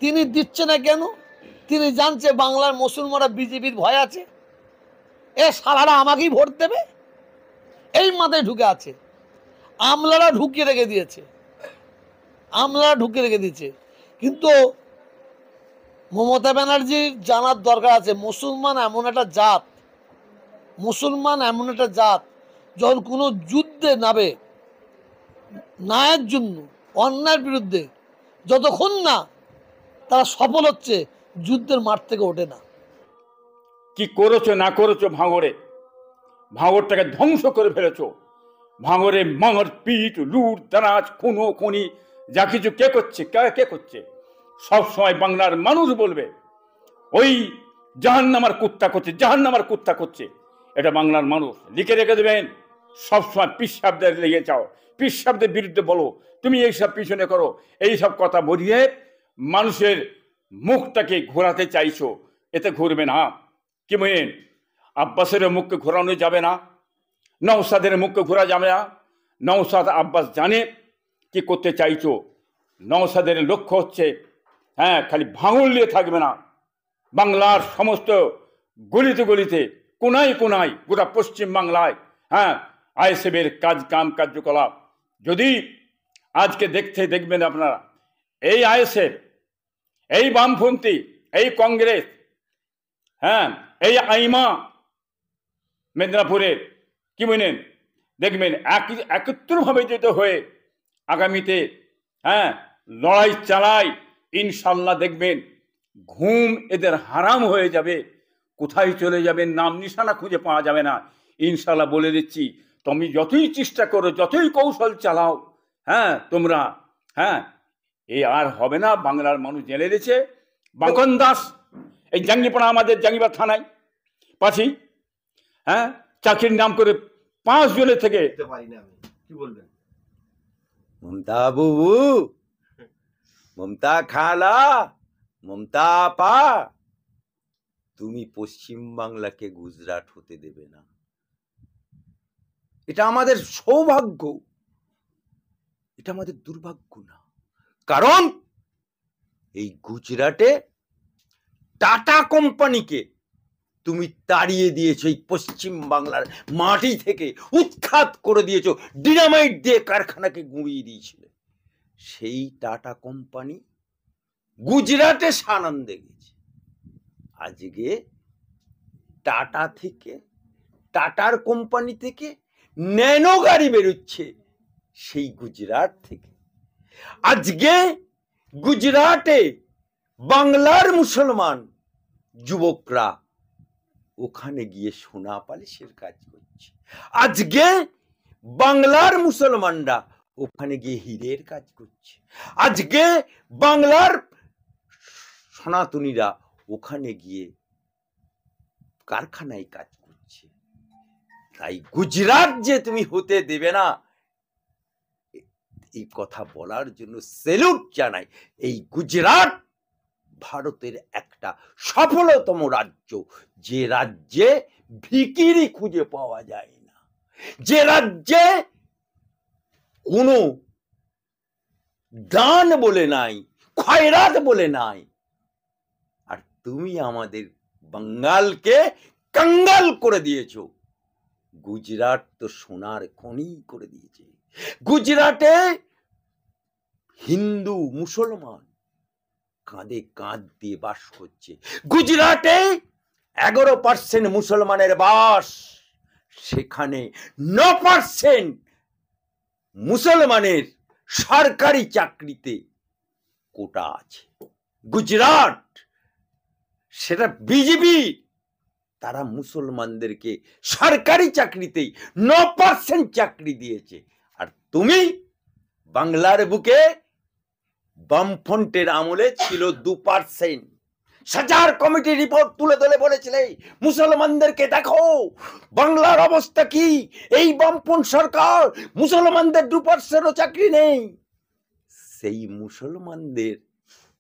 তিনি দিচ্ছে না কেন? তিনি জানছে বাংলার মুসলমানরা বিজেপির ভয় আছে, এ সালারা আমাকেই ভোট দেবে, এই মাথায় ঢুকে আছে। আমলারা ঢুকিয়ে রেখে দিয়েছে, আমলারা ঢুকিয়ে রেখে দিয়েছে। কিন্তু মমতা ব্যানার্জির জানার দরকার আছে, মুসলমান এমন একটা জাত, মুসলমান এমন একটা জাত, যখন কোনো যুদ্ধে নামে ন্যায়ের জন্য, অন্যায়ের বিরুদ্ধে, যতক্ষণ না তারা সফল হচ্ছে, যুদ্ধের মাঠ থেকে ওঠে না। কি করেছো না করেছো ভাঙড়ে, ভাঙড়টাকে ধ্বংস করে ফেলেছো। ভাঙড়ে মার পিট, লুট, দারাজ, খুনো খুনি যা কিছু কে করছে, কে করছে? সবসময় বাংলার মানুষ বলবে ওই জাহান্নামার কুত্তা করছে, জাহান্নামার কুত্তা করছে। এটা বাংলার মানুষ লিখে রেখে দেবেন। সবসময় পীর সাহেবদের লেগে যাও, পীর সাহেবদের বিরুদ্ধে বলো, তুমি এইসব পিছনে করো, এইসব কথা বলিয়ে মানুষের মুখটাকে ঘোরাতে চাইছো। এতে ঘুরবে না। কি বলেন? আব্বাসের মুখকে ঘোরানো যাবে না, নওশাদের মুখকে ঘোরা যাবে না। নওশাদ আব্বাস জানে কি করতে চাইছো। নওশাদের লক্ষ্য হচ্ছে খালি ভাঙল নিয়ে থাকবে না, বাংলার সমস্ত গলিতে গলিতে, কোনায় কোনায়, গোটা পশ্চিম বাংলায় আইএসএফের কার্যকলাপ। যদি আজকে দেখবেন আপনারা, এই আইএসএফ, এই বামপন্থী, এই কংগ্রেস, এই আইমা মেদিনীপুরের, কি বলেন, দেখবেন একত্রভাবে যেতে হয়ে আগামীতে লড়াই চালায়, ইনশাল্লাহ দেখবেন ঘুম এদের হারাম হয়ে যাবে। কোথায় চলে যাবে নাম নিশানা খুঁজে পাওয়া যাবে না। ইনশাল্লাহ বলে দিচ্ছি, তুমি যতই চেষ্টা করো, যতই কৌশল চালাও, তোমরা এই আর হবে না। বাংলার মানুষ জেনে দিয়েছে। বাকন দাস এই জাঙ্গিপাড়া, আমাদের জাঙ্গিপাড়া থানায় পাছি, চাকরির নাম করে 5 জনের থেকে। কি বলবেন? মমতা বাবু, মমতা খালা, মমতা আপা, তুমি পশ্চিম বাংলাকে গুজরাট হতে দেবে না। এটা আমাদের সৌভাগ্য, এটা আমাদের দুর্ভাগ্য না। কারণ এই গুজরাটে টাটা কোম্পানিকে তুমি তাড়িয়ে দিয়েছো, এই পশ্চিম বাংলার মাটি থেকে উৎখাত করে দিয়েছো, ডিনামাইট দিয়ে কারখানাকে গুঁড়িয়ে দিয়েছিলে। সেই টাটা কোম্পানি গুজরাটে সানন্দে গেছে। আজকে টাটা থেকে, টাটার কোম্পানি থেকে ন্যানো গাড়ি বেরোচ্ছে সেই গুজরাট থেকে। আজকে গুজরাটে বাংলার মুসলমান যুবকরা ওখানে গিয়ে সোনা পালিশের কাজ করছে। আজকে বাংলার মুসলমানরা ওখানে গিয়ে হীরের কাজ করছে। আজকে বাংলার সনাতনীরা ওখানে গিয়ে কারখানায় কাজ করছে। তাই গুজরাট যে তুমি হতে দেবে না, এই কথা বলার জন্য সেলুট জানাই। এই গুজরাট ভারতের একটা সফলতম রাজ্য, যে রাজ্যে ভিখিরি খুঁজে পাওয়া যায় না, যে রাজ্যে কোনো দান বলে নাই, খয়রাত বলে নাই। আর তুমি আমাদের বাঙ্গালকে কাঙ্গাল করে দিয়েছো। গুজরাট তো সোনার খনি করে দিয়েছে। গুজরাটে হিন্দু মুসলমান কাঁধে কাঁধ দিয়ে বাস করছে। গুজরাটে 11% মুসলমানের বাস, সেখানে 9% মুসলমানের সরকারি চাকরিতে কোটা আছে। গুজরাট সেটা বিজেপি, তারা মুসলমানদেরকে সরকারি চাকরিতেই 9% চাকরি দিয়েছে। আর তুমি বাংলার বুকে বামফ্রন্টের আমলে ছিল 2%। সাজার কমিটি রিপোর্ট তুলে ধরে বলেছিলে মুসলমানদেরকে দেখো বাংলার অবস্থা কি, এই বামফ্রন্ট সরকার মুসলমানদের 2%ও চাকরি নেই। সেই মুসলমানদের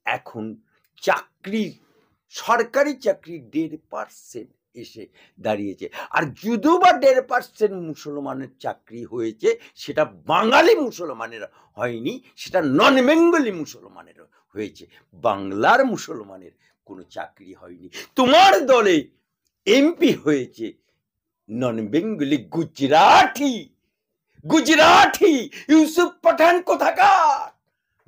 এখন চাকরি, সরকারি চাকরি 1.5%। এসে দাঁড়িয়েছে। আর যদিও বা 1.5% মুসলমানের চাকরি হয়েছে, সেটা বাঙালি মুসলমানের হয়নি, সেটা নন বেঙ্গলি মুসলমানের হয়েছে। বাংলার মুসলমানের কোনো চাকরি হয়নি। তোমার দলে এমপি হয়েছে নন বেঙ্গলি গুজরাটি, গুজরাটি ইউসুফ পাঠান কোথাকার,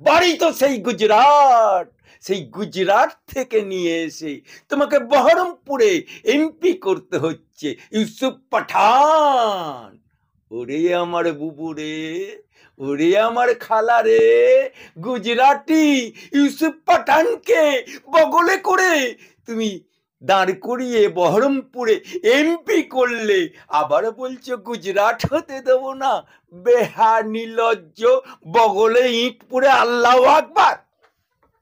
বাড়ি তো সেই গুজরাট। সেই গুজরাট থেকে নিয়ে এসে তোমাকে বহরমপুরে এমপি করতে হচ্ছে ইউসুফ পাঠান। ওরে আমার বুবু রে, ওরে আমার খালা রে, গুজরাটি ইউসুফ পাঠানকে বগলে করে তুমি দাঁড় করিয়ে বহরমপুরে এমপি করলে, আবার বলছো গুজরাট হতে দেবো না। বেহা নির্লজ্জ, বগলে ইট পুরে আল্লাহু আকবার।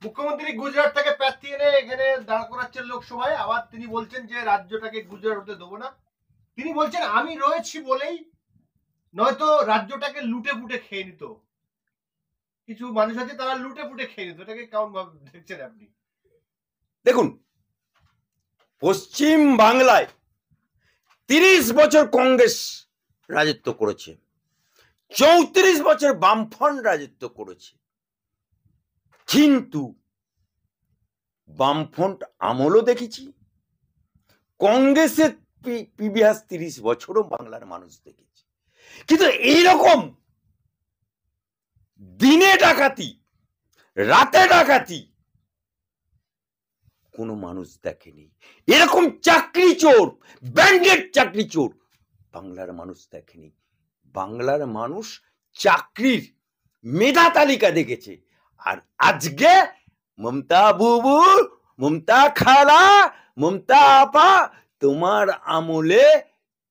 মুখ্যমন্ত্রী গুজরাট থেকে প্রার্থী এনে এখানে দাঁড় করাচ্ছেন লোকসভায়, আবার তিনি বলছেন যে রাজ্যটাকে গুজরাট হতে দেবো না। তিনি বলছেন আমি রয়েছি বলেই, নয়তো রাজ্যটাকে লুটে পুটে খেয়ে নিত। কিছু মানুষ আছে তারা লুটে পুটে খেয়ে নিত। এটাকে কেমন ভাবে দেখছেন আপনি? দেখুন, পশ্চিম বাংলায় 30 বছর কংগ্রেস রাজত্ব করেছে, 34 বছর বামফ্রন্ট রাজত্ব করেছে, কিন্তু বামফ্রন্ট আমলও দেখেছি, কংগ্রেসের প্রিভিয়াস 30 বছরও বাংলার মানুষ দেখেছে। কিন্তু এইরকম দিনে ডাকাতি, রাতে ডাকাতি কোনো মানুষ দেখেনি। এরকম চাকরি চোর, ব্যান্ডেড চাকরি চোর বাংলার মানুষ দেখেনি। বাংলার মানুষ চাকরির মেধা তালিকা দেখেছে। আর আজকে মমতা বুবু, মমতা খালা, মমতা আপা, তোমার আমলে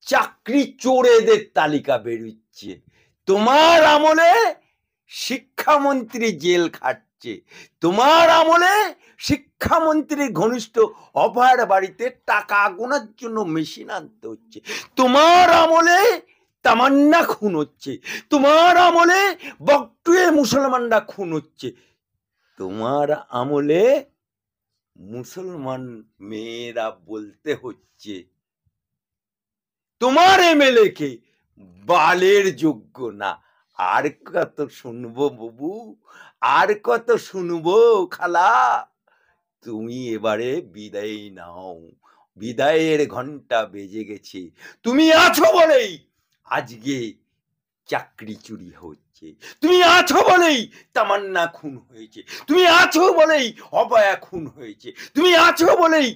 চাকরি চোরেদের তালিকা বেরোচ্ছে। তোমার আমলে শিক্ষামন্ত্রী জেল খাটছে। তোমার আমলে শিক্ষামন্ত্রীর ঘনিষ্ঠ অভয়ের বাড়িতে টাকা গোনার জন্য মেশিন আনতে হচ্ছে। তোমার আমলে তামান্না খুন হচ্ছে। তোমার আমলে বকটুয়ে মুসলমানরা খুন হচ্ছে। তোমার আমলে মুসলমান মেয়েরা বলতে হচ্ছে তোমার এমএলএ কে বালের যোগ্য না। আর কত শুনবো বাবু, আর কত শুনবো খালা? তুমি এবারে বিদায় নাও, বিদায়ের ঘন্টা বেজে গেছে। তুমি আছো বলেই আজকে চাকরি চুরি হচ্ছে, তুমি আছো বলেই তামান্না খুন হয়েছে, তুমি আছো বলেই অভয়া খুন হয়েছে, তুমি আছো বলেই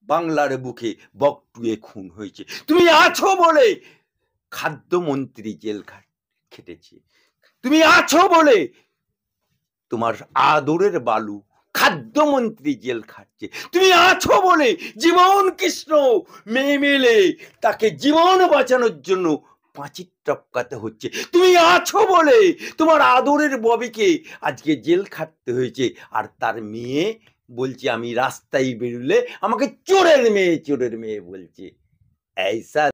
বাংলার বুকে বকটুয়ে খুন হয়েছে, তুমি আছো বলে খাদ্যমন্ত্রী জেল খেটেছে, তুমি আছো বলে তোমার আদরের বালু খাদ্যমন্ত্রী জেল খাটছে, তুমি আছো বলে জীবন কৃষ্ণ মেয়ে মেলে তাকে জীবন বাঁচানোর জন্য পাঁচির টপকাতে হচ্ছে, তুমি আছো বলে তোমার আদরের ববিকে আজকে জেল খাটতে হয়েছে। আর তার মেয়ে বলছে আমি রাস্তায় বেরোলে আমাকে চোরের মেয়ে, চোরের মেয়ে বলছে। ऐसा